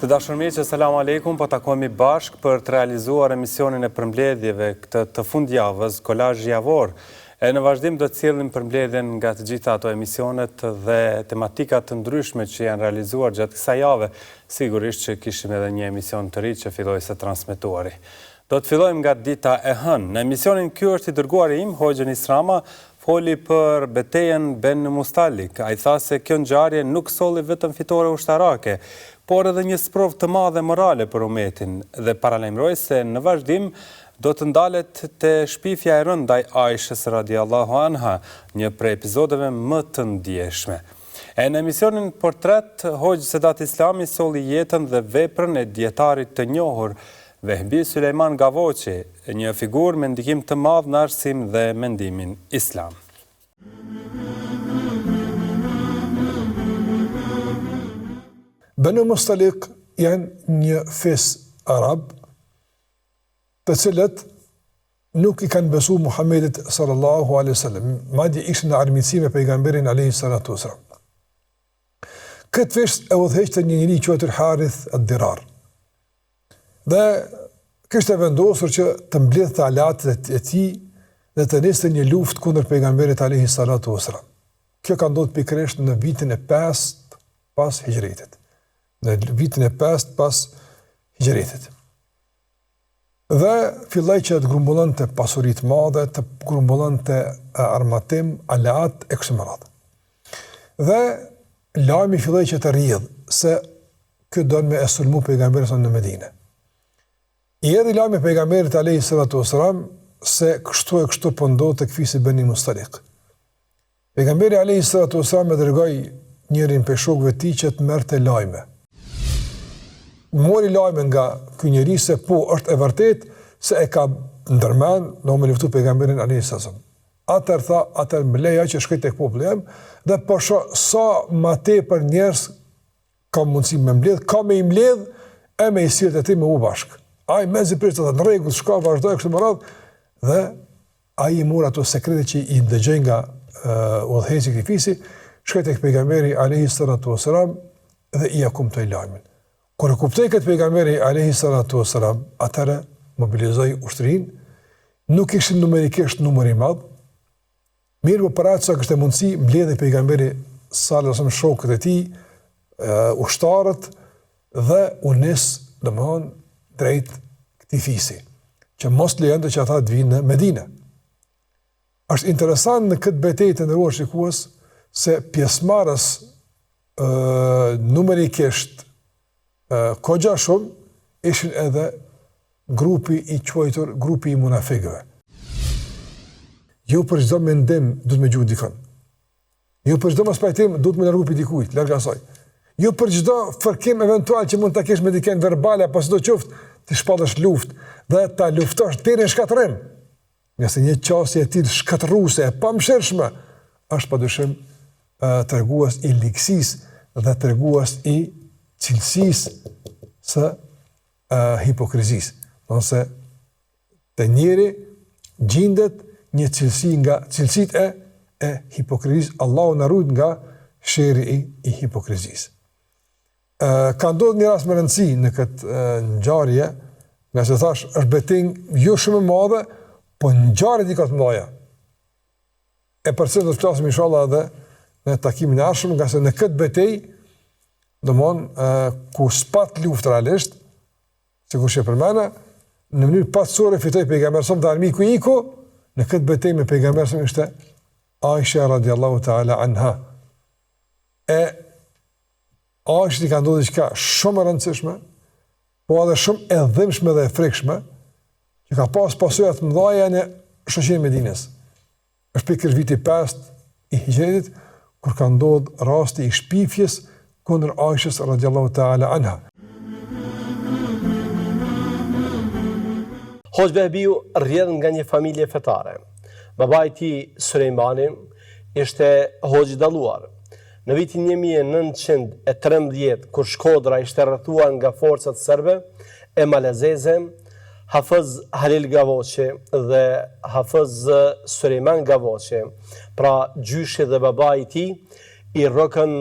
Të dashur miq, selam aleikum, po takohemi bashk për të realizuar emisionin e përmbledhjeve këtë të fundjavës, Kolazh javor. Në vazhdim do të cilëlim përmbledhjen nga të gjitha ato emisionet dhe tematikat të ndryshme që janë realizuar gjatë kësaj jave. Sigurisht që kishim edhe një emision të ri që filloi së transmetuari. Do të fillojmë nga dita e hënë. Në emisionin ky është i dërguari im, Hoxha Nisrama, foli për betejën Ben Mustalik. Ai tha se kjo ngjarje nuk solli vetëm fitore ushtarake, por edhe një sprovë të madhe morale për umetin dhe paralajmëroi se në vazhdim do të ndalet te shpifja e rëndë ndaj Aishës radhiyallahu anha, një prej episodeve më të ndjeshme. Në emisionin Portret, Hoxha Sedat Islami solli jetën dhe veprën e dietarit të njohur Vehbi Sulejman Gavoçi, një figurë me ndikim të madh në arsim dhe mendimin islam. Banu Mustalik janë një fes arab të cilët nuk i kanë besu Muhammedit sallallahu alaihi wasallam, madje ishin në armiqësi me pejgamberin alaihi salatu wasallam. Këtë fes e udhëheqte një njeri quajtur Harith ad-Dirar. Dhe kishte vendosur që të mbledhte alatet e tij dhe të niste një luftë kundër pejgamberit alaihi salatu wasallam. Kjo ka ndodhur pikërisht në vitin e 5 pas hijretit. Në vitin e 5 pas hijretit. Dhe filloi që të grumbullonte pasuri të madhe, të grumbullonte armatim, alat e kështu me radhë. Dhe lajmi filloi që të rrjedh se ky don me sulmu pejgamberin në Medinë. I erdhi lajmi pejgamberit alayhi salatu wasalam se kështu e kështu po ndodhte këfisi Bani Mustalik. Pejgamberi alayhi salatu wasalam e dërgoi njërin prej shokëve të tij që të merrte lajme. Mori lajme nga ky njeri se po është e vërtet se e ka ndërmend në me luftu pejgamberin alayhi salatu wasalam. Atëherë tha, atëherë më leja që shkoj tek populli jam dhe po shoh sa më tepër njerëz ka mundësi me mbledh, ka me i mbledh e me i sjellë ti me u bashk. Ai mezi pritet në rregull, shka vazhdoi kështu me radhë dhe ai i mora ato sekrete që i dëgjoi nga udhëheqësi i këtij fisi, shkoi tek pejgamberi alayhi salatu wasalam dhe i akumtoi lajmin. Kur e kuptoi këtë pejgamberi alayhi salatu wasalam, atëra mobilizoi ushtrin, nuk ishin numerikisht numër i madh. Mirë për atë sa kishte mundësi mbledhej pejgamberi sallallahu alaihi wasallam shokët e tij, ushtarët dhe u nis domthon drejt këtij fisi, që mos lejonte që ata të vinë në Medinë. Është interesant në këtë betejë të ndëruar shikues se pjesëmarrës numerikisht kogja shumë ishin edhe grupi i quajtur grupi i munafikëve. Jo për çdo mendim duhet me gjuhë dikon. Jo për çdo mos pajtim duhet me largu pi dikujt, larg asaj. Jo për çdo fërkim eventual që mund ta kesh me dikën verbale apo sidoqoftë ti shpallësh luftë dhe ta luftosh deri në shkatërrim. Nëse një qasje e tillë shkatërruese e pamshirshme është padyshim tregues i ligjësisë dhe tregues i cilësisë së hipokrizisë. Ose te njëri gjendet një cilësi nga cilësitë e hipokrizisë. Allahu na ruaj nga sherri i hipokrizisë. Ka ndodhur një rast më rëndësi në këtë ngjarje, nga se thash është betejë jo shumë e madhe, po ngjarje dika të mëdha. E përse do të flasim inshallah edhe në takimin e ardhshëm, nga se në këtë betejë, domthon ku spat luftë realisht, sikur që përmenda, në mënyrë pasore fitoi pejgamberi sa dhe armiku i iku, në këtë betejë me pejgamberin ishte Aisha radhiyallahu ta'ala anha. Aisha ka ndodhur diçka shumë e rëndësishme, po edhe shumë e dhimbshme dhe e frikshme, që ka pas pasoja të mëdha në shoqërinë e Medinës. Është pikërisht viti 5 i hijretit, kur ka ndodhur rasti i shpifjes kundër Aishës radhiyallahu ta'ala anha. Hoxha Vehbiu rrjedh nga një familje fetare. Babai i tij Sulejmani ishte hoxh i dalluar. Në vitin 1913, kur Shkodra ishte rrethuar nga forcat serbe e malazeze, Hafiz Halil Gavoçi dhe Hafiz Sulejman Gavoçi, pra gjyshi dhe babai i tij, i rrokën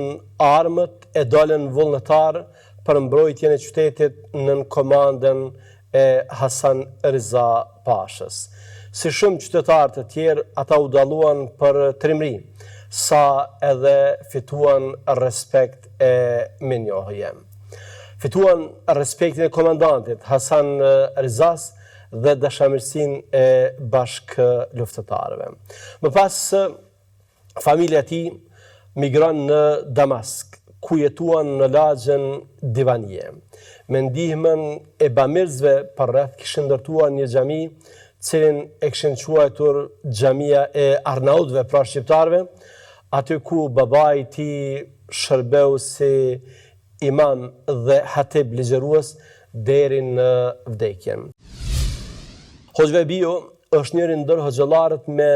armët e dalën vullnetar për mbrojtjen e qytetit nën komandën e Hasan Riza Pashës. Si shumë qytetarë të tjerë, ata u dalluan për trimri, sa edhe fituan respekt e minjohje. Fituan respektin e komandantit Hasan Rizas dhe dashamirësinë e bashkë luftëtarëve. Më pas, familja e tij migron në Damask, ku jetuan në lagjën Divanie. Me ndihmën e bamirësve përreth kishin ndërtuar një xhami, cilin e kishin quajtur xhamia e Arnautëve, pra shqiptarëve, aty ku babai i tij shërbeu si imam dhe hatib ligjërues deri në vdekjen. Hoxha Bio është njëri ndër hoxhallarët me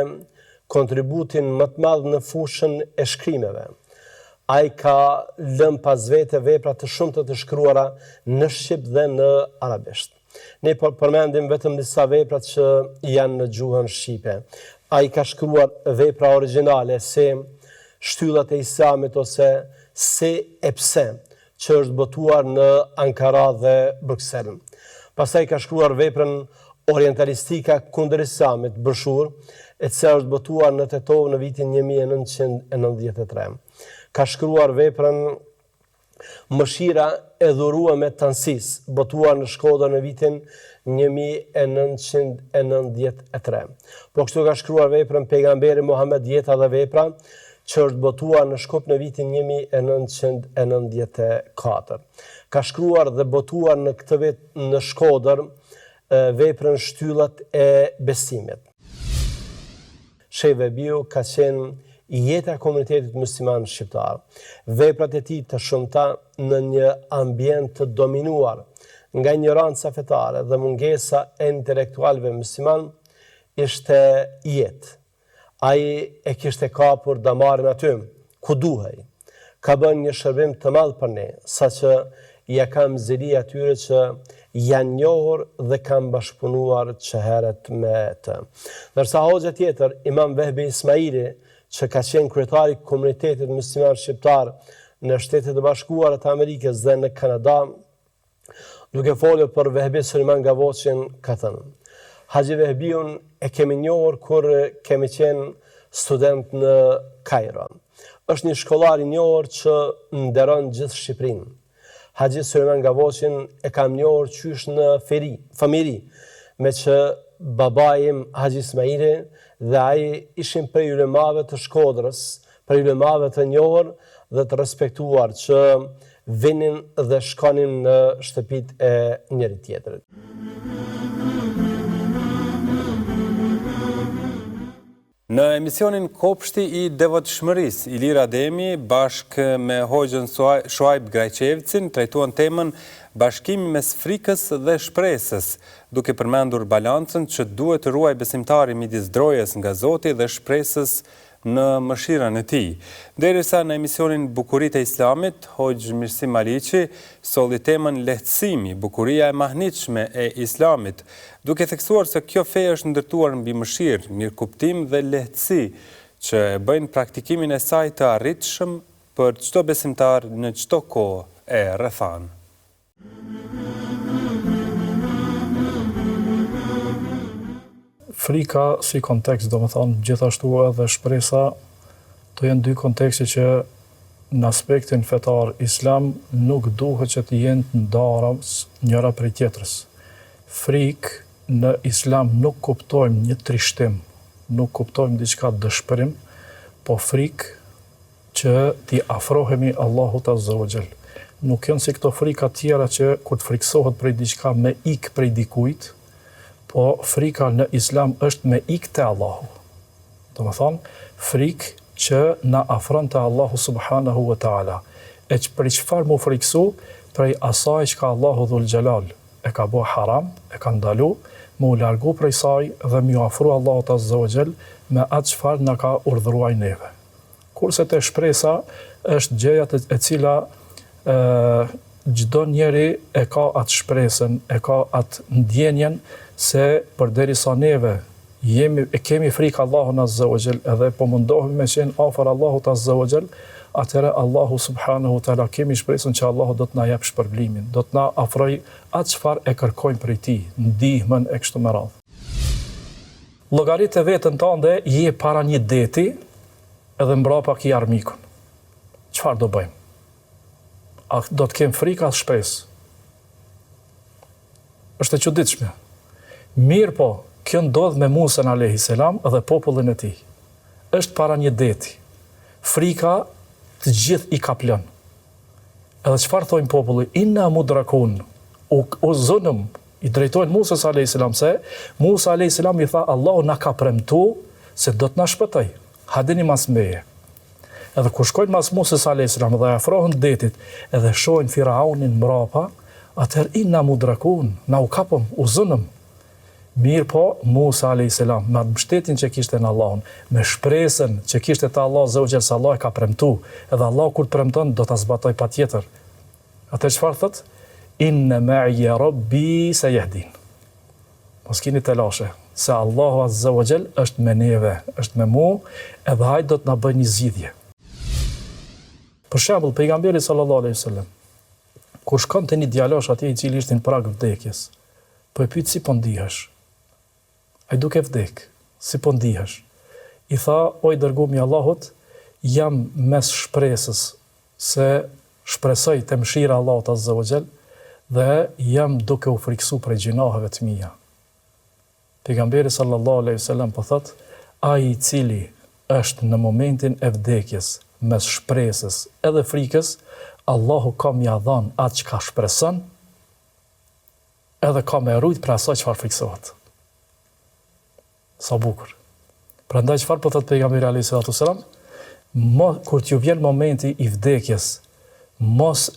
kontributin më të madh në fushën e shkrimeve. Ai ka lënë pas vete vepra të shumta të shkruara në shqip dhe në arabisht. Ne përmendim vetëm disa vepra që janë në gjuhën shqipe. Ai ka shkruar vepra origjinale si Shtyllat e Islamit ose Se e pse, që është botuar në Ankara dhe Bruksel. Pastaj ka shkruar veprën Orientalistika kundër Islamit, Brëshur, e cila është botuar në Tetov në vitin 1993. Ka shkruar veprën Mëshira e dhuruar me Tansis, botuar në Shkodër në vitin 1993. Po kështu ka shkruar veprën Pejgamberi Muhammed jeta dhe vepra, që është botuar në Shkup në vitin 1994. Ka shkruar dhe botuar në këtë vit në Shkodër veprën Shtyllat e besimit. Shejve Bio ka qenë jeta e komunitetit musliman shqiptar. Veprat e tij të shumta në një ambient të dominuar nga ignoranca fetare dhe mungesa e intelektualëve musliman ishte jetë. Ai e kishte kapur damarin aty ku duhej. Ka bën një shërbim të madh për ne, saqë ja kam zili atyre që janë njohur dhe kam bashkëpunuar që heret me të. Ndërsa hoxha tjetër, Imam Vehbi Ismaili, që ka qenë kryetari i komunitetit musliman shqiptar në Shtetet e Bashkuara të Amerikës dhe në Kanada, duke folur për Vehbi Sulejman Gavoçin, ka thënë: Haxhi Vehbiun e kemi njohur kur kemi qenë student në Kairo. Është një shkollar i njohur që nderon gjithë Shqipërinë. Haxhi Sulejman Gavoçin e kam njohur qysh në familje, me që babai im Haxhi Ismaili dhe ai ishin prej ulemave të Shkodrës, prej ulemave të njohur dhe të respektuar që vinin dhe shkonin në shtëpitë e njëri tjetrit. Në emisionin Kopshti i Devotshmërisë, Ilir Ademi bashkë me hoxhën Shuaib Grajçevcin trajtuan temën bashkimi mes frikës dhe shpresës, duke përmendur balancën që duhet të ruaj besimtari midis drojës nga Zoti dhe shpresës në mëshirën e tij. Derisa në emisionin Bukuritë e Islamit, hoxh Mirsi Maliqi solli temën lehtësimi, bukuria e mahnitshme e Islamit, duke theksuar se kjo fe është ndërtuar mbi mëshirë, mirëkuptim dhe lehtësi, që e bëjnë praktikimin e saj të arritshëm për çdo besimtar në çdo kohë e rrethan. Frika si kontekst, do më thonë, gjithashtu edhe shpresa, të jenë dy kontekste që në aspektin fetar islam nuk duhet që të jenë të ndara njëra prej tjetrës. Frikë në islam nuk kuptojmë një trishtim, nuk kuptojmë diçka dëshpërim, po frikë që t'i afrohemi Allahut Azza wa Jall. Nuk janë si këto frika tjera që kur të friksohet prej diçka me ik prej dikujt, po frika në islam është me ik të Allahu. Do më thonë, frikë që na afron të Allahu subhanahu wa ta'ala. E që për çfarë mu friksu? Prej asaj që ka Allahu dhul Gjelal e ka bo haram, e ka ndalu, mu largu prej saj dhe mu afru Allahut Azza wa Jall me atë çfarë na ka urdhëruar neve. Kurse te shpresa është gjëja e cila çdo njeri e ka atë shpresën, e ka atë ndjenjen se përderisa neve kemi frikë Allahun Azza wa Jall edhe po mundohemi me qenë afër Allahut Azza wa Jall, atëherë Allahu subhanahu wa taala kemi shpresën që Allahu do të na jap shpërblimin, do të na afroj atë çfarë e kërkojmë prej tij, ndihmën e kështu me radhë. Llogaritë vetën tënde je para një deti edhe mbrapa ki armikun. Çfarë do bëjmë? A do të kem frikë as shpresë? Është e çuditshme. Mirë po, kjo ndodh me Musa alayhis salam dhe popullin e tij. Është para një deti. Frika të gjithë i ka plën. Edhe çfarë thonë populli? Inna mudrakun. O zënëm, i drejtojnë Musa alayhis salam se Musa alayhis salam i tha Allahu na ka premtuar se do të na shpëtoj. Hadini mas meje. Edhe kur shkojnë mas Musa alayhis salam dhe afrohen detit edhe shohin Firaunin mbrapa, atëherë inna mudrakun, na u kapëm, u zënëm. Mirë po, Musa a.s. me atë mbështetjen që kishte në Allahun, me shpresën që kishte te Allah Zogjel se Allah e ka premtu, edhe Allah kur të premton do ta zbatoj patjetër. Atë çfarë thot? Inna ma'iya rabbi sayahdin. Mos keni të lashe, se Allahu Azza wa Jall është me neve, është me mu, edhe hajt do të na bëjë një zgjidhje. Për shembull, pejgamberi sallallahu alaihi wasallam, kur shkon te një djalosh atje i cili ishte në prag vdekjes, po e pyet si po ndihesh? Ai duke vdek, si po ndihesh? I tha, o i dërguari i Allahut, jam mes shpresës se shpresoj të mëshira Allahut Azza wa Jall dhe jam duke u friksu prej gjinaheve të mia. Pejgamberi sallallahu alaihi wasallam po thot, ai i cili është në momentin e vdekjes mes shpresës edhe frikës, Allahu ka m'ia dhënë atë çka shpreson, edhe ka me rujt për asaj çfarë friksohet. Sa bukur. Prandaj çfarë po thot pejgamberi alayhis salam? Kur t'ju vjen momenti i vdekjes, mos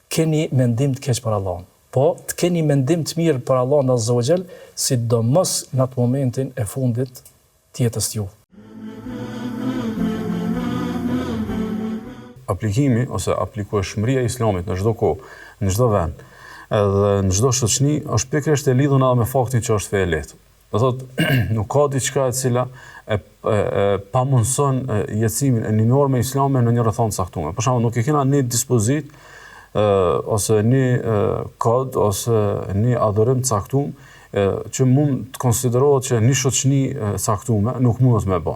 keni mendim të keq për Allahun, po të keni mendim të mirë për Allahun Azza wa Jall, sidomos në atë momentin e fundit të jetës ju. Aplikimi ose aplikueshmëria e Islamit në çdo kohë, në çdo vend, edhe në çdo shoqëni është pikërisht e lidhur edhe me faktin që është fe e lehtë. Do thotë nuk ka diçka e cila e pamundson jetësimin e një norme islame në një rrethon caktuar. Për shembull, nuk e kena një dispozit ose një kod ose një adhurim caktuar që mund të konsiderohet që një shoqëni caktuar nuk mundet me bë.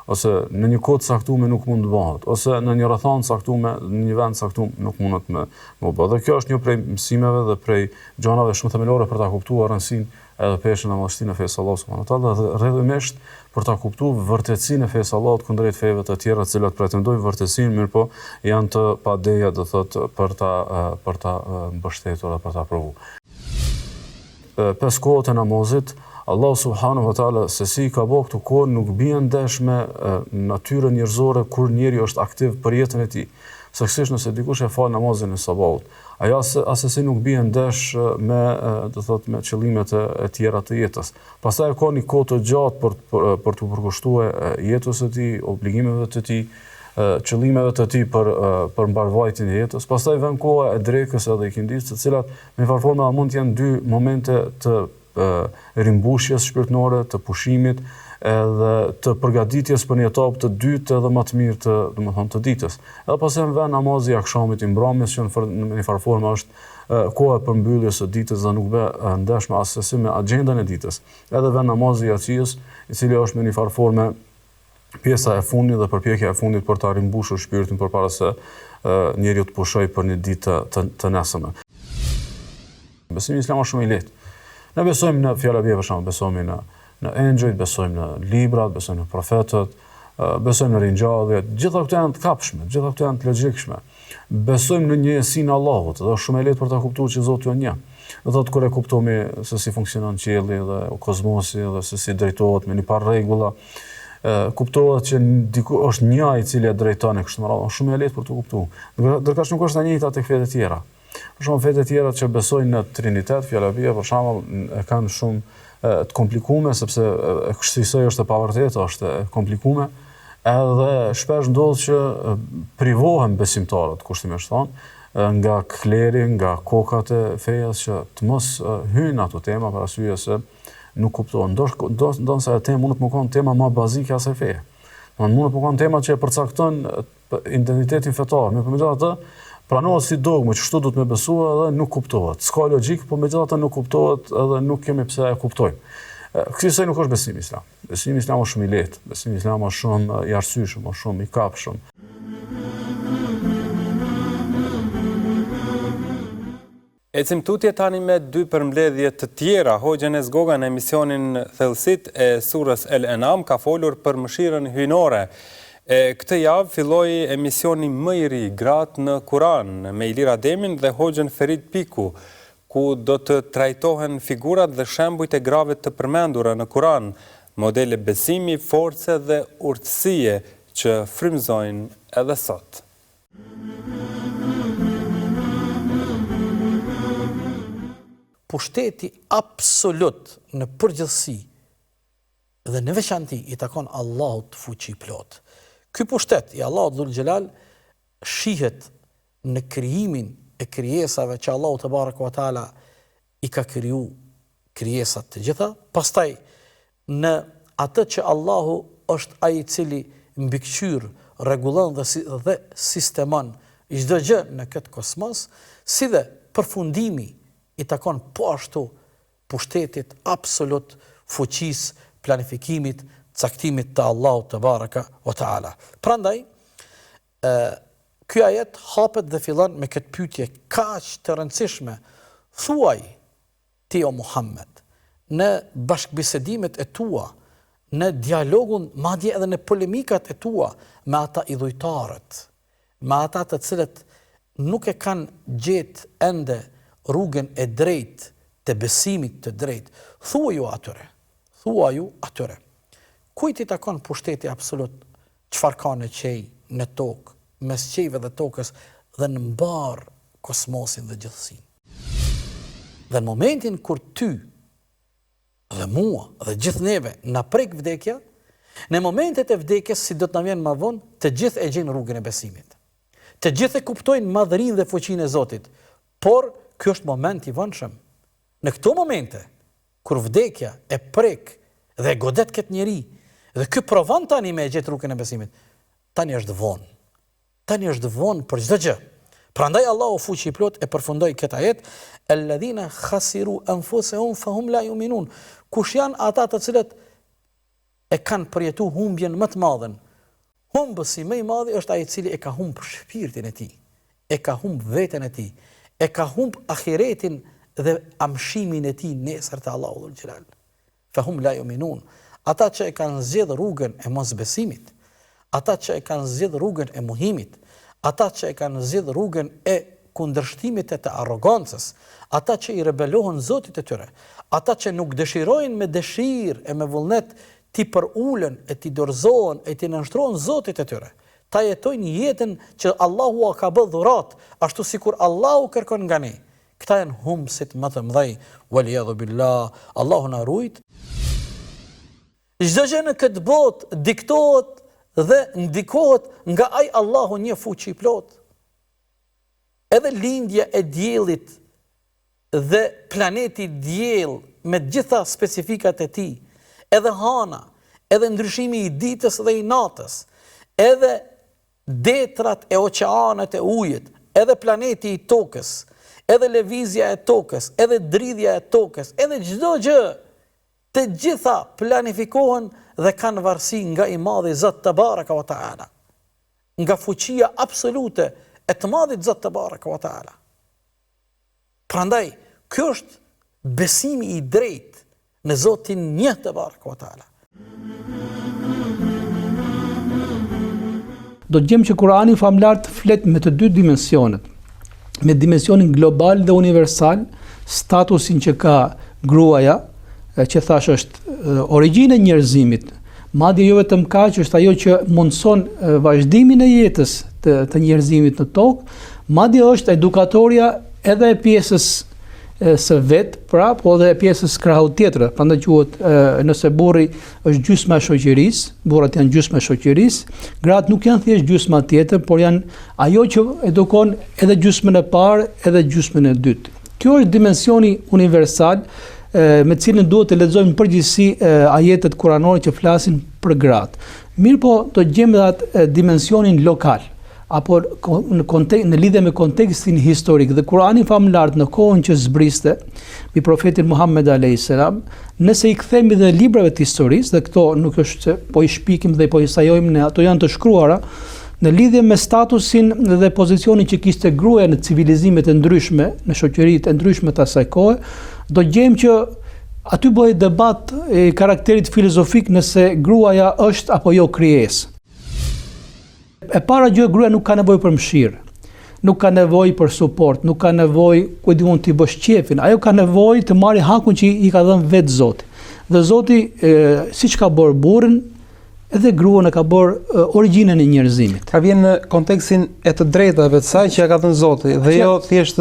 Ose në një kod caktuar nuk mund të bëhet, ose në një rrethon caktuar, në një vend caktuar nuk mundet me bë. Dhe kjo është një prej mësimeve dhe prej gjanave shumë themelore për ta kuptuar rëndësinë edhe peshën e madhështinë e fesë Allahut subhanahu wa taala dhe rrjedhimisht për ta kuptuar vërtetësinë e fesë Allahut kundrejt feve të tjera të cilat pretendojnë vërtetësinë, mirë po janë të padeja, do thotë për ta mbështetur dhe për ta provuar. 5 kohët e namazit, Allahu subhanahu wa taala se si ka bërë këtu kohë nuk bien ndesh me natyrën njerëzore kur njeriu është aktiv për jetën e tij. Saktësisht nëse dikush e fal namazin e sabahut, ajo asesi nuk bien ndesh me, do thotë, me qëllimet e tjera të jetës. Pastaj ka një kohë të gjatë për të përkushtuar jetës së tij, obligimeve të tij, qëllimeve të tij për mbarvajtjen e jetës. Pastaj vjen koha e drekës edhe ikindis, të cilat në një formë mund të jenë 2 momente të rimbushjes shpirtërore, të pushimit edhe të përgatitjes për një etapë të dytë edhe më të mirë të ditës. Edhe pastaj vjen namazi i akşamit i mbrëmjes që në një farë formë është koha e përmbylljes së ditës dhe nuk bë ndesh me asesi me agjendan e ditës. Edhe vjen namazi i yacies, i cili është në një farë formë pjesa e fundit dhe përpjekja e fundit për ta rimbushur shpirtin përpara se njeriu të pushojë për një ditë të nesërme. Besimi islam është shumë i lehtë. Ne besojmë në fjala e për shembull, besojmë në engjëjt, besojmë në librat, besojmë në profetët, besojmë në ringjalljet, gjitha këto janë të kapshme, gjitha këto janë të logjikshme. Besojmë në njësinë e Allahut, dhe është shumë e lehtë për ta kuptuar që Zoti është një. Do thotë kur e kuptojmë se si funksionon qielli dhe kozmosi dhe se si drejtohet me një par rregulla, kuptohet që është një i cili e drejton kështu më radhë, është shumë e lehtë për të kuptuar. Ndërkësh nuk është e njëjta tek fetë të tjera. Për shembull, fetë të tjera që besojnë në Trinitet, fjala e për shembull, kanë shumë të komplikuar sepse kësaj është e pavërtetë, është e komplikuar, edhe shpesh ndodh që privohen besimtarët, kushtimisht thonë, nga kleri, nga kokat e fejas që të mos hyjnë ato tema për arsye se nuk kuptohet. Ndoshta tema mund të më konë tema më bazike asaj feje. Mund të më konë tema që e përcakton identitetin fetar, me përmegjithatë pranohet si dogmë që kështu duhet me besu edhe nuk kuptohet. S'ka logjik, por megjithatë nuk kuptohet edhe nuk kemi pse e kuptojmë. Kësaj nuk është besimi islam. Besimi islam është shumë i lehtë, besimi islam është shumë i arsyeshëm, është shumë i kapshëm. Ecim tutje tani me dy përmbledhje të tjera. Hoxha Zgoga në emisionin Thellësit e surës El Enam ka folur për mëshirën hyjnore. Këtë javë filloi emisioni më i ri, Gratë në Kuran, me Ilir Ademin dhe Hoxhën Ferit Piku, ku do të trajtohen figurat dhe shembujt e grave të përmendura në Kuran, modele besimi, force dhe urtësie që frymëzojnë edhe sot. Pushteti absolut në përgjithësi dhe në veçanti i takon Allahut fuqi plot. Ky pushtet i Allahut Dhul Xhelal shihet në krijimin e krijesave që Allahu te baraka wa taala i ka kriju krijesat të gjitha, pastaj në atë që Allahu është ai i cili mbikëqyr, rregullon dhe sistemon çdo gjë në këtë kosmos, si dhe përfundimi i takon po ashtu pushtetit absolut, fuqisë, planifikimit, caktimit të Allahut te baraka wa taala. Prandaj ky ajet hapet dhe fillon me këtë pyetje kaq të rëndësishme. Thuaj ti o Muhammed, në bashkëbisedimet e tua, në dialogun, madje edhe në polemikat e tua me ata idhujtarët, me ata të cilët nuk e kanë gjetë ende rrugën e drejtë të besimit të drejtë, thuaju atyre. Kujt i takon pushteti absolut, çfarë ka në qej, në tokë, mes qejve dhe tokës dhe në mbar kosmosin dhe gjithësinë. Dhe në momentin kur ty dhe mua dhe gjithë neve na prek vdekja, në momentet e vdekjes, si do të na vjen më vonë, të gjithë e gjejnë rrugën e besimit. Të gjithë e kuptojnë madhërinë dhe fuqinë e Zotit. Por ky është moment i vonshëm. Në këto momente, kur vdekja e prek dhe e godet këtë njeri, dhe ky provon tani me e gjetë rrugën e besimit, tani është vonë. Tani është vonë për çdo gjë. Prandaj Allahu fuqi i plot e përfundoi këtë ajet, alladhina khasiru anfusahum fahum la yu'minun. Kush janë ata të cilët e kanë përjetuar humbjen më të madhen? Humbësi më i madh është ai i cili e ka humbur shpirtin e tij, e ka humbur veten e tij, e ka humbur ahiretin dhe amshimin e tij nesër te Allahu Dhul Xhelal. Fahum la yu'minun. Ata që e kanë zgjedhur rrugën e mosbesimit, ata që e kanë zgjedhur rrugën e mohimit, ata që e kanë zgjedhur rrugën e kundërshtimit e të arrogancës, ata që i rebelohen Zotit e tyre, ata që nuk dëshirojnë me dëshirë e me vullnet ti përulen e ti dorëzohen e ti nënshtrohen Zotit e tyre. Ta jetojnë jetën që Allahu ka bërë dhurat, ashtu sikur Allahu kërkon nga ne. Këta janë humbësit më të mëdhej, waliyadhu billah, Allahu na ruajt. Çdo gjë në këtë botë diktohet dhe ndikohet nga ai Allahu një fuqi i plot. Edhe lindja e diellit dhe planeti diell me gjitha specifikat e tij, edhe hana, edhe ndryshimi i ditës dhe i natës, edhe detrat e oqeanet e ujit, edhe planeti i tokës, edhe lëvizja e tokës, edhe dridhja e tokës, edhe çdo gjë, të gjitha planifikohen dhe kanë varësi nga i madhi Zot te baraka wa taala, nga fuqia absolute e të madhit Zot te baraka wa taala. Prandaj, ky është besimi i drejtë në Zotin një te baraka wa taala. Do të gjejmë që Kurani famlar të flet me të dy dimensionet, me dimensionin global dhe universal, statusin që ka gruaja, që thash është origjina e njerëzimit, madje jo vetëm kaq, është ajo që mundson vazhdimin e jetës të njerëzimit në tokë, madje është edukatorja edhe e pjesës së vet, pra, po edhe e pjesës krahut tjetër. Prandaj quhet nëse burri është gjysma e shoqërisë, burrat janë gjysma e shoqërisë, gratë nuk janë thjesht gjysma tjetër, por janë ajo që edukon edhe gjysmën e parë, edhe gjysmën e dytë. Kjo është dimensioni universal me cilën duhet të lexojmë në përgjithësi ajetet kuranore që flasin për gratë. Mirë po, do gjejmë edhe atë dimensionin lokal, apo në lidhje me kontekstin historik dhe Kurani famlar në kohën që zbriste mbi profetin Muhammed a.s. Nëse i kthemi dhe librave të historisë, dhe këto nuk është se po i shpikim dhe po i sajojmë ne, ato janë të shkruara në lidhje me statusin dhe pozicionin që kishte gruaja në civilizimet e ndryshme, në shoqëritë e ndryshme të asaj kohe, do gjejmë që aty bëhet debat e karakterit filozofik nëse gruaja është apo jo krijesë. E para gjë, gruaja nuk ka nevojë për mëshirë, nuk ka nevojë për suport, nuk ka nevojë ku di mund t'i bësh qefin. Ajo ka nevojë të marrë hakun që i ka dhënë vetë Zoti. Dhe Zoti, siç ka bërë burrin, edhe gruan e ka bërë origjinën e njerëzimit. Ka vjen në kontekstin e të drejtave të saj që ja ka dhënë Zoti, dhe jo thjesht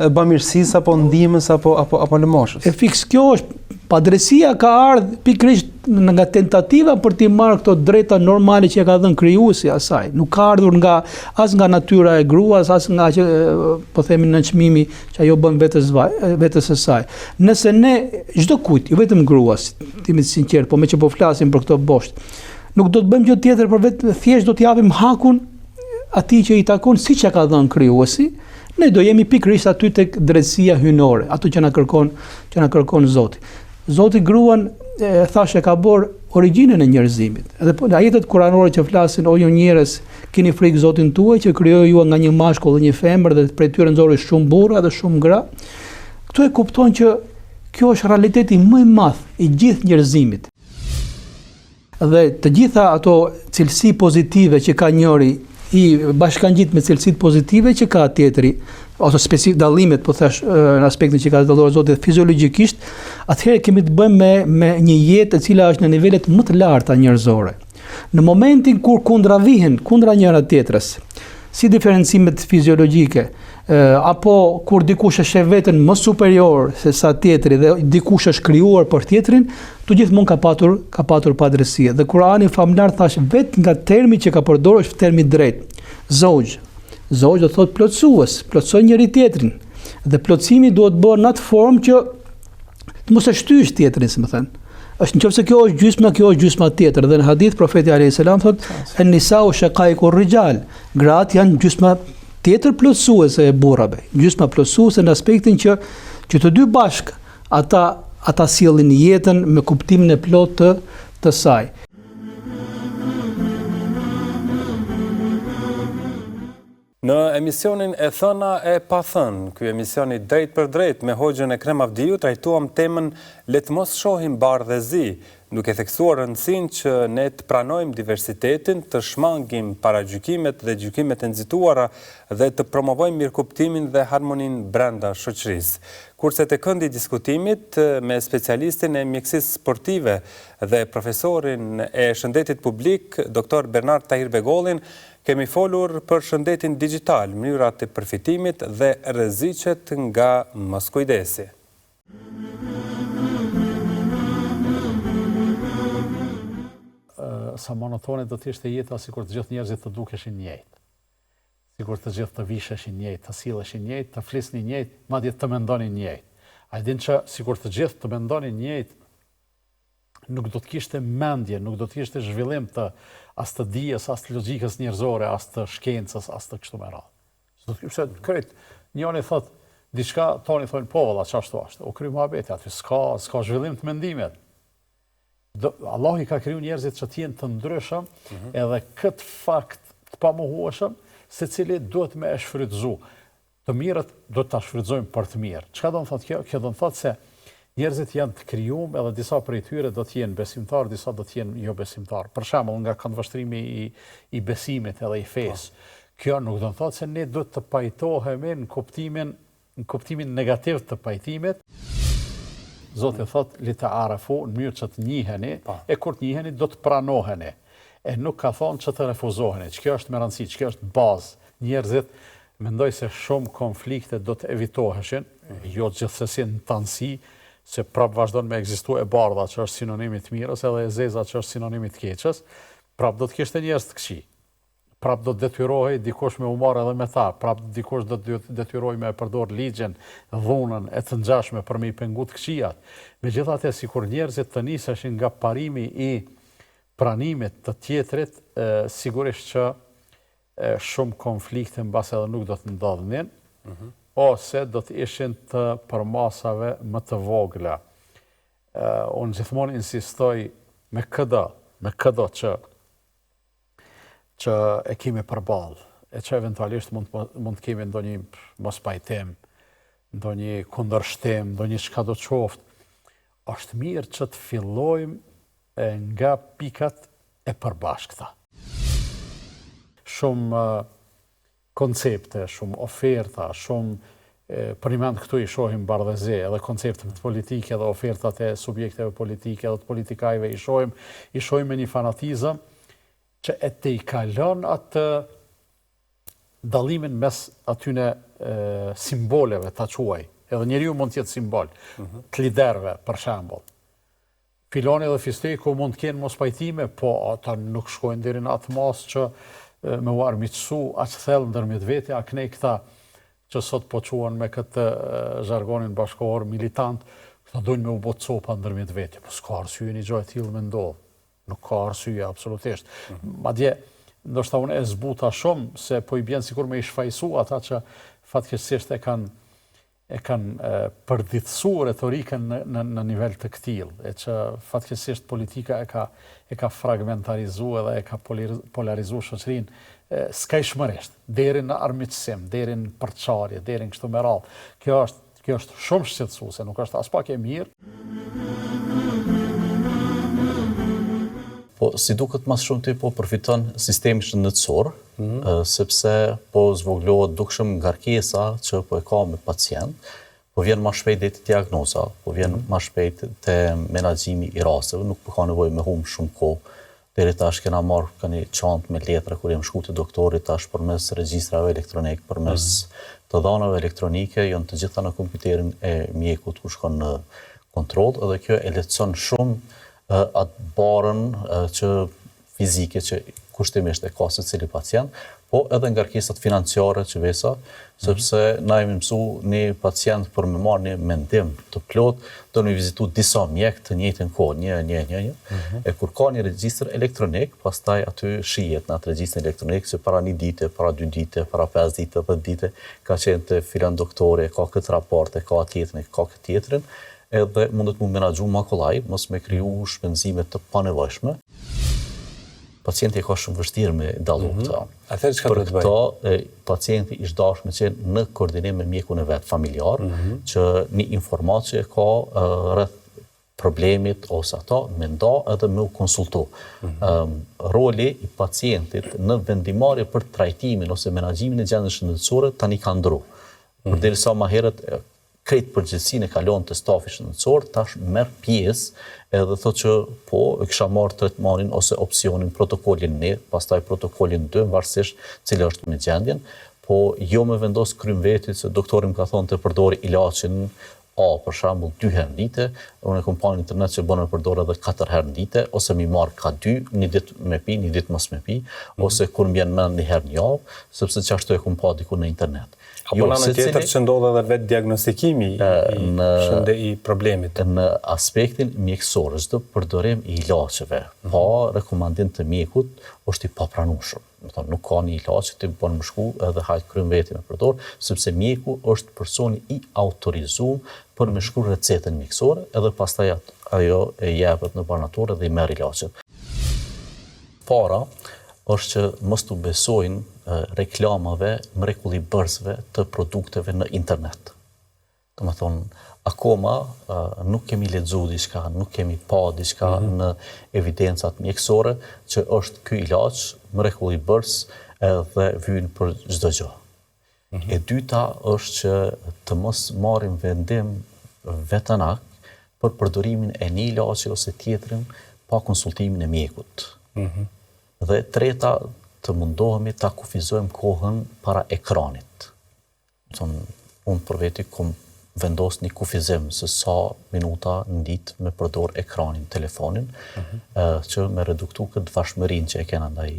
bamirësisë apo ndihmës apo lëmoshës. E fiks kjo është padresia ka ardhur pikërisht nga tentativa për t'i marrë këto drejta normale që ja ka dhënë krijuesi asaj. Nuk ka ardhur as nga natyra e gruas, as nga që po themi në çmimi që ajo bën vetes së saj. Nëse ne çdo kujt, jo vetëm gruas, timi sinqert, po me që po flasim për këto boshт, nuk do të bëjmë gjë tjetër për vetë thjesht do t'japim hakun atij që i takon siç ja ka dhënë krijuesi. Ne do jemi pikërisht aty tek drejtësia hyjnore, ato që na kërkon Zoti. Zoti gruan thashë ka bërë origjinën e njerëzimit. Edhe po ajetet kuranore që flasin o ju njerëz, keni frikë Zotin tuaj që krijoi ju nga një mashkull dhe një femër dhe prej tyre nxori shumë burra dhe shumë gra. Këtu e kupton që kjo është realiteti më i madh i gjithë njerëzimit. Dhe të gjitha ato cilësi pozitive që ka njëri i bashkangjit me cilësitë pozitive që ka tjetri, ose specifik dallimet, po thash në aspektin që ka dalluar Zoti fiziologjikisht, atëherë kemi të bëjmë me një jetë e cila është në nivelet më të larta njerëzore. Në momentin kur kundravihen kundra njëra tjetrës, si diferencimet fiziologjike, apo kur dikush e sheh veten më superior se sa tjetri dhe dikush është krijuar për tjetrin, të gjithmonë ka patur padrejsi. Dhe Kurani famlar thash vetë nga termi që ka përdorur është termi drejt. Zoj do thot plotësues, plotëson njëri tjetrin. Dhe plotësimi duhet bërë në atë formë që të mos e shtysh tjetrin, si më thënë. Është nëse kjo është gjysma, kjo është gjysma tjetër. Dhe në hadith profeti alayhis salam thot en-nisa'u shaqaiqur rijal. Gratë janë gjysma tjetër plotësuese e burrave. Gjysma plotësuese në aspektin që të dy bashk ata sjellin jetën me kuptimin e plotë të saj. Në emisionin e thëna e pa thënë, ky emisioni drejt për drejt me Hoxhën Ekrem Avdiu, trajtuam temën le të mos shohim bardhë dhe zi, duke theksuar rëndësinë që ne të pranojmë diversitetin, të shmangim paragjykimet dhe gjykimet e nxituara dhe të promovojmë mirëkuptimin dhe harmoninë brenda shoqërisë. Kurse te këndi i diskutimit me specialistin e mjekësisë sportive dhe profesorin e shëndetit publik, Dr. Bernard Tahir Begollin, kemi folur për shëndetin digital, mënyrat e përfitimit dhe rreziqet nga moskujdesi. Sa monotone do të ishte jeta sikur të gjithë njerëzit të dukeshin njëjtë. Sikur të gjithë të visheshin njëjtë, të silleshin njëjtë, të flisnin njëjtë, madje të mendonin njëjtë. A din që sikur të gjithë të mendonin njëjtë, nuk do të kishte mendje, nuk do të kishte zhvillim të as të dijes, as të logjikës njerëzore, as të shkencës, as të kështu me radhë. Do të kishte krejt, njëri thot diçka, tani thonë po valla çashtu është. O kry muhabeti aty s'ka zhvillim të mendimet. Allah i ka kriju njerëzit që t'jenë të ndryshëm, edhe këtë fakt të pamohueshëm, se cili duhet me e shfrytëzu. Të mirët do të shfrytëzojmë për të mirë. Çka do të thotë kjo? Kjo do të thotë se njerëzit janë të krijuar, edhe disa prej tyre do të jenë besimtar, disa do të jenë jo besimtar. Për shembull, nga këndvështrimi i besimit edhe i fesë. Kjo nuk do të thotë se ne duhet të pajtohemi në kuptimin negativ të pajtimit. Zoti thot li të arafu në mënyrë që të njiheni, e kur të njiheni do të pranoheni. E nuk ka thonë që të refuzoheni, që kjo është me rëndësi, që kjo është bazë. Njerëzit mendoj se shumë konflikte do të evitoheshin, jo gjithsesi në tansi, se prap vazhdon me ekzistu e bardha që është sinonimi të mirës, edhe e zeza që është sinonimi të keqës, prap do të kishte njerëz të këqij. prap do të detyrohej dikush me u marrë edhe me ta, prap dikush do të detyrohej me përdor ligjen, dhunën e të ngjashme për me i pengut këqijat. Megjithatë, sikur njerëzit të niseshin nga parimi i pranimit të tjetrit, sigurisht që shumë konflikte mbas edhe nuk do të ndodhnin, ose do të ishin të përmasave më të vogla. Unë gjithmonë insistoj me këdo që e kemi përballë, e që eventualisht mund të kemi ndonjë mos pajtim, ndonjë kundërshtim, ndonjë çka do të qoftë, është mirë që të fillojmë nga pikat e përbashkëta. Shumë koncepte, shumë oferta, shumë për një mend këtu i shohim bardhëzi, edhe konceptet politike, edhe ofertat e subjekteve politike, edhe të politikajve i shohim me një fanatizëm që e te i kalon atë dallimin mes atyne simboleve ta quaj, edhe njeriu mund të jetë simbol, të liderëve për shembull. Filoni dhe Fisteku mund të kenë mos pajtime, po ata nuk shkojnë deri në atë mas që me u armiqësu aq thellë ndërmjet vete, a kënej këta që sot po quan me këtë zhargonin bashkëkohor militant, këta dojnë me u bot copa ndërmjet vete, po s'ka arsye një gjë e tillë me ndodh. Nuk ka arsye absolutisht. Madje ndoshta unë e zbuta shumë se po i bjen sikur me i shfaqsu ata që fatkeqësisht e kanë përditësu retorikën në nivel të këtill, e që fatkeqësisht politika e ka fragmentarizu edhe e ka polarizu shoqërinë skajshmërisht, deri në armiqësim, deri në përçarje, deri në kështu me radhë. Kjo është shumë shqetësuese, nuk është as pak e mirë. Po, si duket mas shumë ti po përfiton sistemi shëndetësor, sepse po zvoglohet dukshëm ngarkesa që po e ka me pacient, po vjen ma shpejt dhe të diagnoza, po vjen ma shpejt të menaxhimi i rasteve, nuk po ka nevojë me humbë shumë kohë. Deri tash kena marrë një çantë me letra kur jam shku te doktori, tash përmes regjistrave elektronik, përmes të dhanave elektronike, janë të gjitha në kompjuterin e mjekut ku shkon në kontroll, edhe kjo e lehtëson shumë atë barën që fizike që kushtimisht e ka secili pacient, po edhe ngarkesat financiare që vesa, sepse na jemi mësu një pacient për me marrë një mendim të plot, do në vizitu disa mjek të njëjtin kohë, një. E kur ka një regjistër elektronik, pastaj aty shihet në atë regjistër elektronik që para 1 dite, para 2 dite, para 5 dite, 10 dite, ka qenë të filan doktori, ka këtë raporte, ka tjetrin, ka këtë tjetrin, edhe mundet mu menaxhu ma kollaj, mos me kriju shpenzime të panevojshme. Pacienti ka shumë vështirë me dallu këta. Për këta, pacienti ishtë dashur me qenë në koordinim me mjekun e vet familjar, që një informacie ka rreth problemit ose ata me nda edhe me u konsultu. Roli i pacientit në vendimarrje për trajtimin ose menaxhimin e gjendjes shëndetësore tani ka ndru. Përderisa më herët krejt përgjithësinë e kalon të stafi shëndetësor, tash merr pjesë edhe thotë që po e kisha marrë tretmanin ose opsionin protokollin 1, pastaj protokollin 2, varësisht cila është me gjendjen, po jo me vendos krym vetit se doktori më ka thonë të përdori ilaçin A, për shembull 2 herë në ditë, unë kam pa në internet që bën përdor edhe 4 herë në ditë, ose mi marr ka 2, një ditë me pi, një ditë mos me pi, ose kur më vjen mend 1 herë në javë, sepse çashtu e kam pa diku në internet. Apo në anë tjetër që ndodh edhe vetë diagnostikimi i problemit. Në aspektin mjekësor, çdo përdorim i ilaçeve pa rekomandim të mjekut është i papranueshëm. Do thonë nuk ka një ilaç që ti bën më shku edhe hajt kryen veti me përdor, sepse mjeku është personi i autorizuar për me shkruar recetën mjekësore, edhe pastaj ajo e jepet në barnatore dhe i merr ilaçet. Para është që mos të besojnë reklamave mrekullibërsve të produkteve në internet. Do të thonë, akoma nuk kemi lexuar diçka, nuk kemi pa diçka në evidencat mjekësore që është ky ilaç mrekullibërs edhe vyn për çdo gjë. E dyta është që të mos marrim vendim vetanak për përdorimin e një ilaçi ose tjetrin pa konsultimin e mjekut. Dhe treta, të mundohemi ta kufizojmë kohën para ekranit. Unë për veti kom vendos një kufizim se sa minuta në ditë me përdor ekranin, telefonin, që me reduktu këtë vashmërinë që e kena ndaj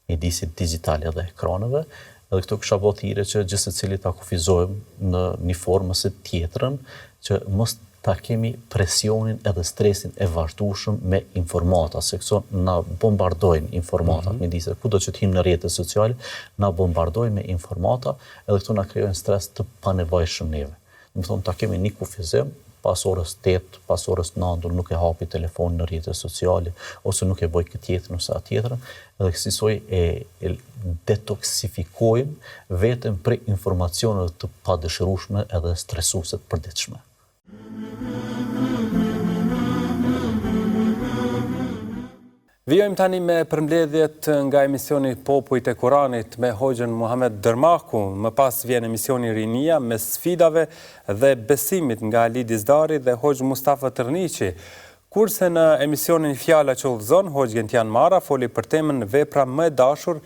mjedisit digital edhe ekraneve, edhe këto kisha bo thire që gjithë secili ta kufizojmë në një formë ose tjetrën, që mos ta kemi presionin edhe stresin e vazhdueshëm me informata, se këso na bombardojnë informata, mjediset, kudo që t'him në rrjetet sociale, na bombardojnë me informata, edhe këto na krijojnë stres të panevojshëm neve. Do të thonë ta kemi një kufizim, pas orës 8, pas orës 9, nuk e hapi telefonin në rrjetet sociale, ose nuk e boj këtë tjetrën ose atë tjetrën, edhe kësaj e detoksifikojmë vetëm për informacionet të padëshirueshme edhe stresuese të përditshme. Vijojmë tani me përmbledhjet nga emisioni Popujt e Kuranit me Hoxhën Muhamet Dërmaku, më pas vjen emisioni Rinia me sfidave dhe besimit nga Ali Dizdari dhe Hoxhë Mustafa Tërniqi. Kurse në emisionin Fjala që udhëzon, Hoxhë Gentian Mara foli për temën vepra më e dashur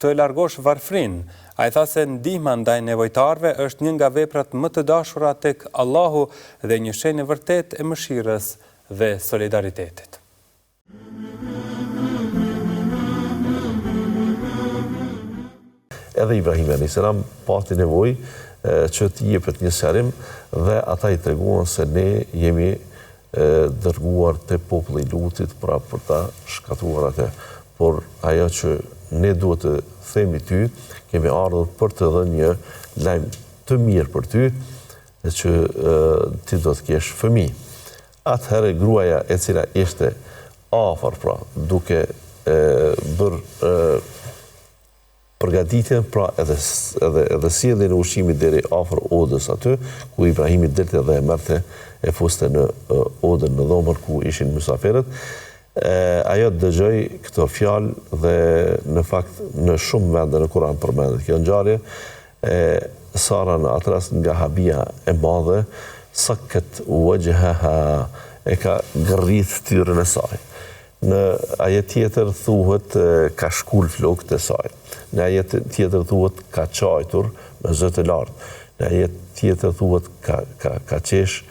të largosh varfrin. Ai tha se ndihma ndaj nevojtarëve është një nga veprat më të dashura tek Allahu dhe një shenjë vërtet e mëshirës dhe solidaritetit. Edhe Ibrahim a.s. pati nevojë që t'i jepet një serim dhe ata i treguan se ne jemi dërguar te populli i Lutit pra për ta shkatruar atë. Por ajo që ne duhet të themi ty, kemi ardhur për të dhënë një lajm të mirë për ty, që ti do të kesh fëmijë. Atëherë gruaja e cila ishte afër pra duke bërë përgatitjen, pra edhe sjelljen e ushqimit deri afër odës aty, ku Ibrahimi delte dhe e merrte e fuste në odën në dhomën ku ishin mysafirët. Ajo dëgjoi këto fjalë dhe në fakt në shumë vende në Kur'an përmendet kjo ngjarje. Sara në atë rast nga habia e madhe, sakët wajhaha, e ka gërrit tyrën e saj. Në ajet tjetër thuhet ka shkul flokët e saj. Në ajet tjetër thuhet ka qajtur me zë të lartë. Në ajet tjetër thuhet ka qesh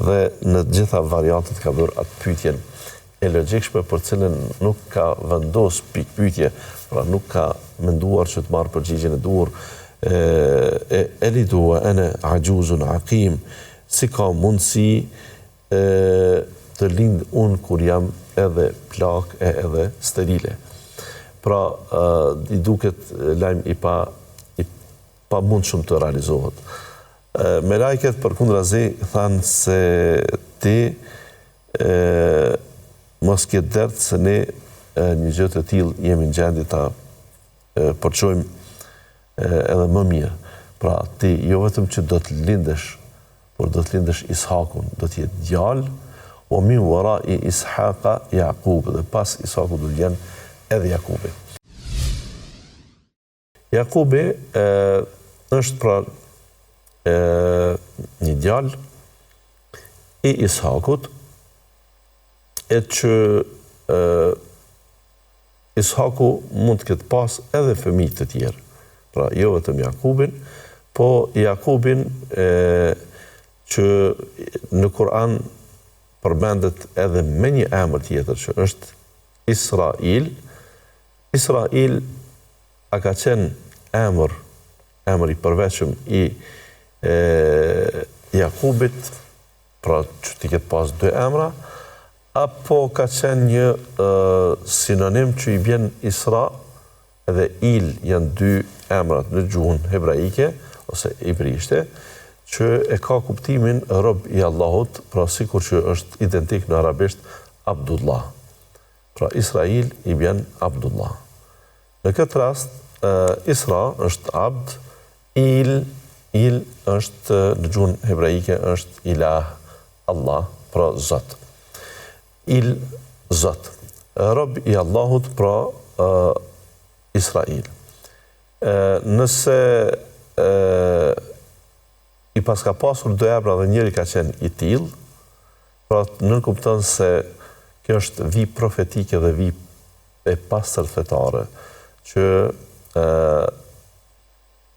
dhe në gjitha variantet ka bërë atë pyetjen e logjikshme për cilën nuk ka vendos pikpyetje, pra nuk ka menduar që të marrë përgjigjen e duhur. Elidu wa ana ajuzun aqim, si ka mundësi të lind unë kur jam edhe plak e edhe sterile. Pra, i duket lajm i pa mund shumë të realizohet. Me lajket për kundrazi thanë se ti mos këtë dertë se ne një gjë të tillë jemi në gjendje ta përçojmë edhe më mirë. Pra, ti jo vetëm që do të lindesh, por do të lindesh Ishakun, do të jetë djalë, o min wara i Ishaqa Jakub, dhe pas Ishaku do të jenë edhe Jakubi. Jakubi është pra një djalë i Ishakut, e që Ishaku mund të ketë pas edhe fëmijë të tjerë. Pra, jo vetëm Jakubin, po Jakubin që në Kur'an përmendet edhe me një emër tjetër që është Israil. Israil a ka qenë emër i përveçëm i Jakubit, pra që ti ketë pas dy emra, apo ka qenë një sinonim që i bjen Isra edhe Il janë dy emrat në gjuhën hebraike ose ibrishte, që e ka kuptimin rob i Allahut, pra sikur që është identik në arabisht Abdullah. Pra Israil i bjen Abdullah. Në këtë rast, Isra është abd, Il është në gjuhën hebraike është Ilah, Allah, pra Zot. Il, Zot. Rob i Allahut, pra Israil. Nëse i pas ka pasur dy emra dhe njëri ka qenë i tillë, pra nënkupton se kjo është vi profetike dhe vi e pastër fetare, që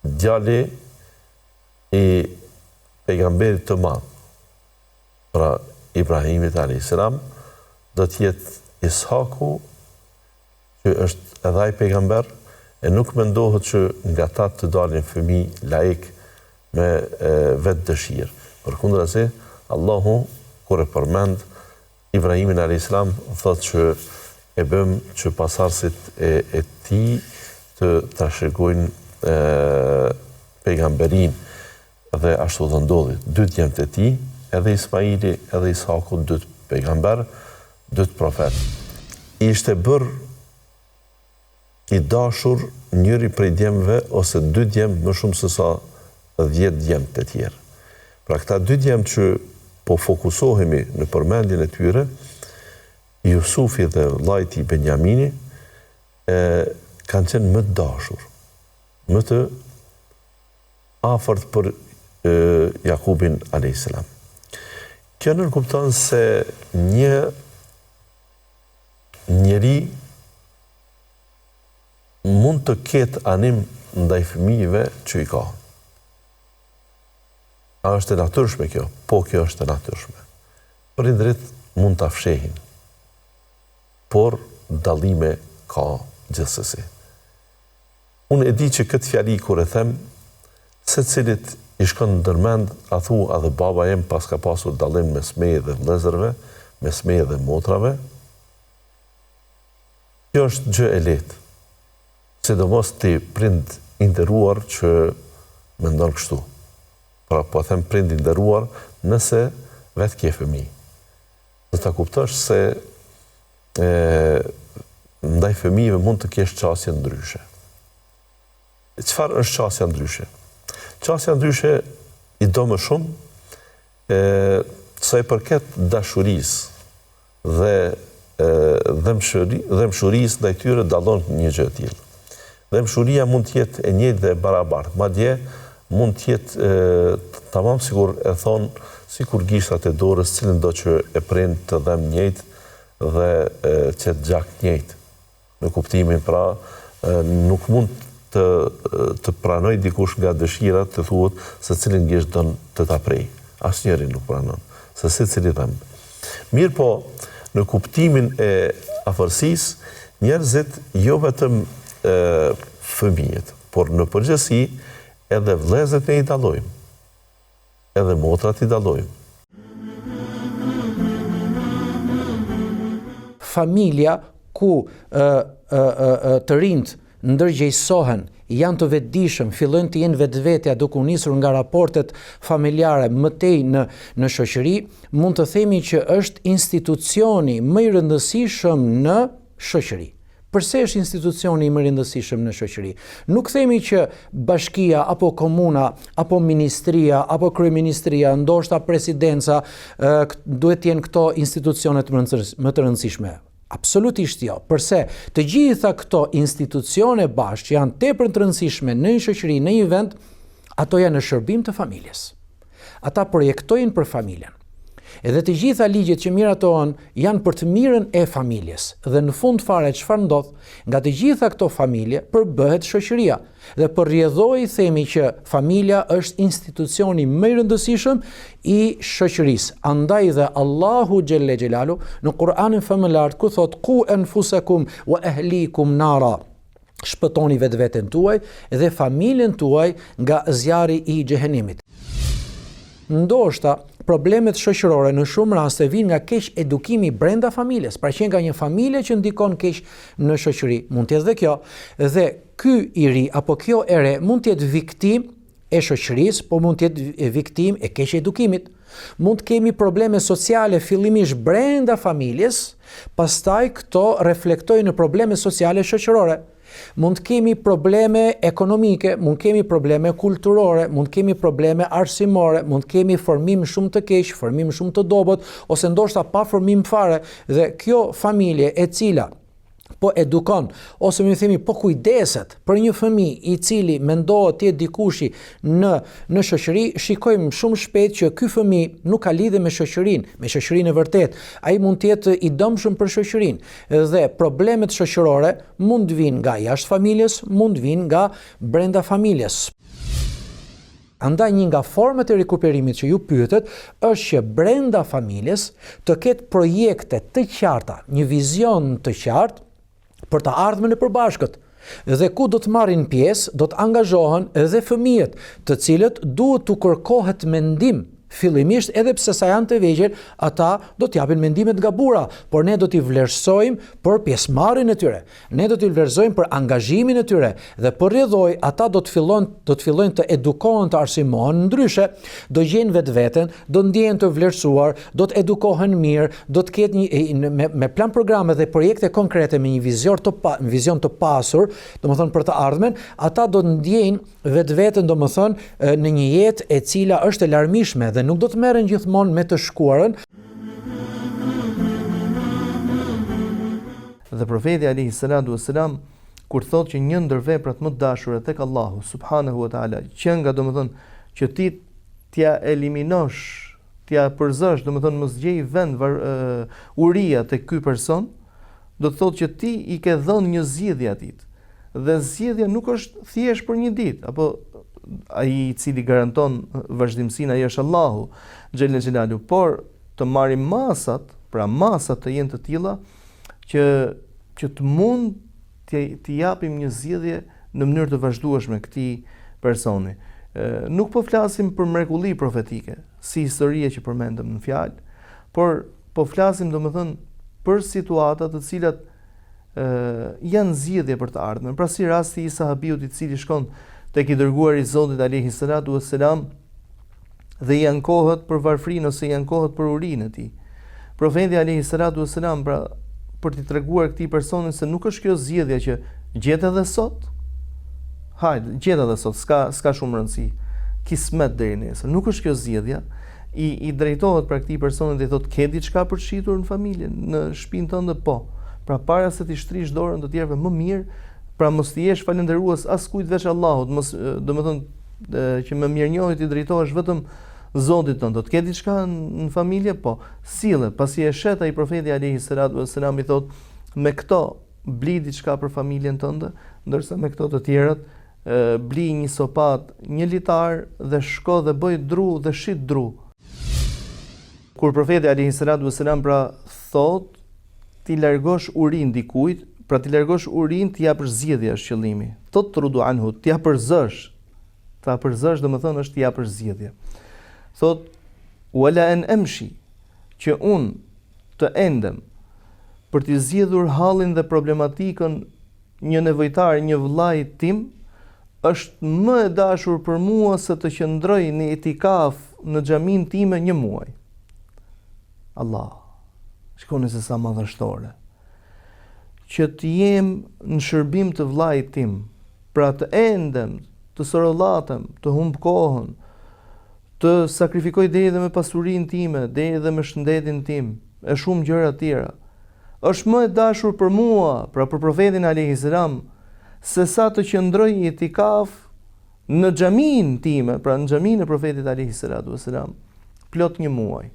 djali i pejgamberit të madh, pra Ibrahimit a.s. do të jetë Ishaku, që është edhe ai pejgamber, e nuk mendohet që nga ta të dalin fëmijë laik me vetë dëshirë. Përkundrazi, Allahu kur e përmend Ibrahimin a.s. thotë që e bëm që pasardhësit e tij të trashëgojnë pejgamberin dhe ashtu dhe ndodhi. 2 djemtë e tij, edhe Ismaili, edhe Isaku, 2 pejgamber, 2 profet. Ishte bërë i dashur njëri prej djemëve ose 2 djemë më shumë se sa 10 djemë të tjerë. Pra këta 2 djemë që po fokusohemi në përmendjen e tyre, Jusufi dhe vllajti Benjamini kanë qenë më të dashur, më të afërt për Jakubin a.s. Kjo nënkupton se një njeri mund të ketë anim ndaj fëmijëve që i ka. A është e natyrshme kjo? Po, kjo është e natyrshme. Prindrit mund ta fshehin, por dallime ka gjithsesi. Unë e di që këtë fjali kur e them, secilit i shkon ndërmend, a thu, a dhe baba jem pas ka pasur dallim mes meje dhe vëllezërve, mes meje dhe motrave. Kjo është gjë e lehtë. Sidomos ti prind i nderuar që mendon kështu. Pra po them prind i nderuar nëse vetë ke fëmijë. Do ta kuptosh se ndaj fëmijëve mund të kesh qasje ndryshe. Çfarë është qasja ndryshe? Qasja ndryshe i do më shumë sa i përket dashurisë dhe dhemshurisë ndaj tyre dallon një gjë e tillë. Dhemshuria mund të jetë e njëjtë dhe e barabartë, madje mund të jetë tamam sikur e thon sikur gishtat e dorës, cilën do që e prind të dhem njëjtë dhe që të gjak njëjtë. Në kuptimin pra nuk mund të pranoj dikush nga dëshirat të thuhet se cilin gisht don të ta prej. Asnjëri nuk pranon, se secili dhem. Mirë po, në kuptimin e afërsisë, njerëzit jo vetëm fëmijët, por në përgjithësi edhe vëllezërit ne i dallojmë, edhe motrat i dallojmë. Familja ku të rinjt ndërgjegjësohen, janë të vetëdijshëm, fillojnë të jenë vetvetja duke u nisur nga raportet familjare mëtej në shoqëri, mund të themi që është institucioni më i rëndësishëm në shoqëri. Përse është institucioni më i rëndësishëm në shoqëri? Nuk themi që bashkia apo komuna apo ministria apo kryeministria, ndoshta presidenca duhet të jenë këto institucionet më të rëndësishme. Absolutisht jo. Përse të gjitha këto institucione bashkë që janë tepër të rëndësishme në një shoqëri, në një vend, ato janë në shërbim të familjes. Ata projektojnë për familjen. Edhe të gjitha ligjet që miratohen janë për të mirën e familjes. Dhe në fund fare çfarë ndodh? Nga të gjitha këto familje përbëhet shoqëria. Dhe për rrjedhoi themi që familja është institucioni më i rëndësishëm i shoqërisë. Andaj dhe Allahu xhelle xhelalu në Kur'anin famëlar ku thot ku anfusakum wa ahlikum nara. Shpëtoni vetveten tuaj dhe familjen tuaj nga zjarri i xhehenimit. Ndoshta problemet shoqërore në shumë raste vijnë nga keq edukimi brenda familjes, pra që nga një familje që ndikon keq në shoqëri, mund të jetë dhe kjo, dhe ky i ri apo kjo e re mund të jetë viktim e shoqërisë, po mund të jetë viktim e keq edukimit. Mund të kemi probleme sociale fillimisht brenda familjes, pastaj këto reflektojnë në probleme sociale shoqërore. Mund të kemi probleme ekonomike, mund të kemi probleme kulturore, mund të kemi probleme arsimore, mund të kemi formim shumë të keq, formim shumë të dobët, ose ndoshta pa formim fare, dhe kjo familje e cila po edukon, ose më themi po kujdeset për një fëmijë i cili mendohet të jetë dikushi në shoqëri, shikojmë shumë shpejt që ky fëmijë nuk ka lidhje me shoqërinë e vërtet. Ai mund të jetë i dëmshëm për shoqërinë dhe problemet shoqërore mund të vinë nga jashtë familjes, mund të vinë nga brenda familjes. Andaj një nga format e rikuperimit që ju pyetet është që brenda familjes të ketë projekte të qarta, një vizion të qartë për të ardhmen e përbashkët. Dhe ku do të marrin pjesë, do të angazhohen edhe fëmijët, të cilët duhet të kërkohet mendim. Fillimisht, edhe pse sa janë të vegjël, ata do t'japin mendimet gabura, por ne do t'i vlerësojmë për pjesëmarrjen e tyre. Ne do t'i vlerësojmë për angazhimin e tyre dhe për rrjedhoj ata do të fillojnë të edukohen, të arsimohen, ndryshe do gjejnë vetveten, do ndjehen të vlerësuar, do të edukohen mirë, do të ketë me plan programe dhe projekte konkrete me një vizion të pasur, domethënë për të ardhmen, ata do të ndjejnë vetveten domethënë në një jetë e cila është e larmishme dhe nuk do të merren gjithmonë me të shkuarën. Dhe profeti alayhi salatu wassalam kur thotë që një ndër veprat më të dashura tek Allahu subhanahu wa taala, që nga domethënë që ti t'ja eliminosh, t'ja përzësh, domethënë mos gjej vend uria tek ky person, do të thotë që ti i ke dhënë një zgjidhje atit. Dhe zgjidhja nuk është thjesht për një ditë, apo ai i cili garanton vazhdimsinë ai është Allahu xhel xelalu, por të marrim masat, pra masat të jenë të tilla që të mund t'i japim një zgjidhje në mënyrë të vazhdueshme këtij personi. Nuk po flasim për mrekulli profetike, si historie që përmendëm në fjalë, por po flasim domethënë për situata të cilat janë zgjidhje për të ardhmen. Pra si rasti i sahabiut i cili shkon tek i dërguari i Zotit alayhi salatu wassalam dhe i ankohet për varfrinë ose i ankohet për urinë e tij. Profeti alayhi salatu wassalam pra për t'i treguar këtij personi se nuk është kjo zgjidhja që gjet edhe sot. Hajde, gjet edhe sot, s'ka shumë rëndësi. Kismet deri nesër. Nuk është kjo zgjidhja. I drejtohet pra këtij personi dhe i thotë ke diçka për shitur në familjen, në shtëpinë tënde? Po. Pra para se ti shtrish dorën të tjerëve më mirë, pra mos ti jesh falendërues askujt veç Allahut, mos domethënë që më mirënjohit i drejtohesh vetëm Zotit tënd. Do të ke diçka në familje? Po. Sille, pasi e shet ai profeti alayhi salatu wassalam i thotë me këto bli diçka për familjen tënde, ndërsa me këto të tjerat bli një sopat, një litar dhe shko dhe bëj dru dhe shit dru. Kur profeti alayhi salatu wassalam pra thotë ti largosh urin dikujt, pra ti largosh urin ti japësh zgjidhje është qëllimi. Tot trudu anhu, ti japërzësh. Ta përzësh domethënë është ti japësh zgjidhje. Thot wala an amshi, që unë të endem për të zgjidhur hallin dhe problematikën një nevojtar, një vllai tim, është më e dashur për mua se të qëndroj në itikaf në xhamin time një muaj. Allah, shkoni se sa madhështore. Që të jem në shërbim të vllait tim, pra të endem, të sorollatem, të humb kohën, të sakrifikoj deri dhe me pasurinë time, deri dhe me shëndetin tim, e shumë gjëra tjera. Është më e dashur për mua, pra për profetin alayhi salam, se sa të qëndroj i itikaf në xhamin time, pra në xhamin e profetit alayhi salatu wasalam, plot një muaj.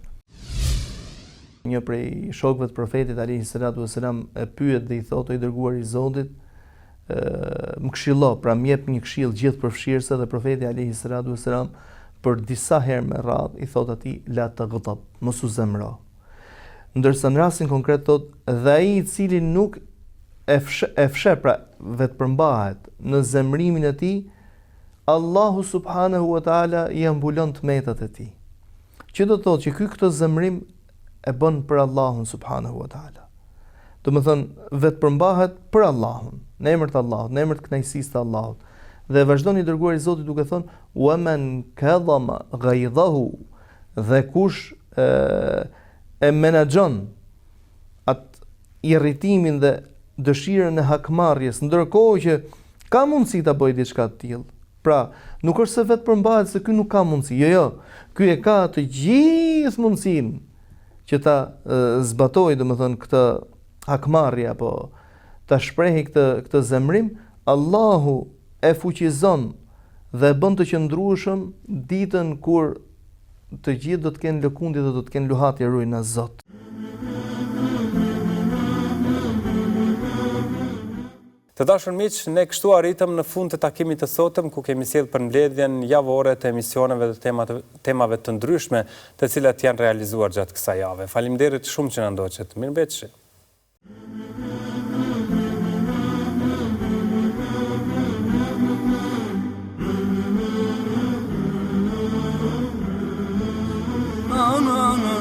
Një prej shokëve të profetit alayhi salatu wasalam e pyet dhe i thotë i dërguari i Zotit, më këshillo, pra më jep një këshill gjithë përfshirëse, dhe profeti alayhi salatu wasalam për disa herë me radhë i thotë atij la taghdab, mos u zemro. Ndërsa në rastin konkret thotë dhe ai i cili nuk e fshe pra vetëpërmbahet në zemrimin e tij, Allahu subhanahu wa taala i ambulon tmetat e tij. Që do të thotë që ky këtë zemrim e bën për Allahun subhanahu wa taala. Do të thonë vetëpërmbahet për Allahun, në emër të Allahut, në emër të kënaqësisë të Allahut. Dhe vazhdon i dërguari i Zotit duke thënë wa man kadhama ghaydahu, dhe kush e menaxhon atë irritimin dhe dëshirën e hakmarrjes, ndërkohë që ka mundësi ta bëjë diçka të tillë. Pra, nuk është se vetë përmbahet se ky nuk ka mundësi. Jo, ky e ka të gjithë mundësinë që ta zbatojë, domethënë këtë hakmarrje apo ta shprehë këtë zemrim. Allahu e fuqizon dhe bën të qëndrueshëm ditën kur të gjithë do të kenë lëkundje dhe do të kenë luhatje ruaj na Zot. Të dashur miq, ne kështu arritëm në fund të takimit të sotëm ku kemi sjellë përmbledhjen javore të emisioneve dhe temave të ndryshme të cilat janë realizuar gjatë kësaj jave. Faleminderit shumë që na ndoqët. Mirëmbëjtje. na na na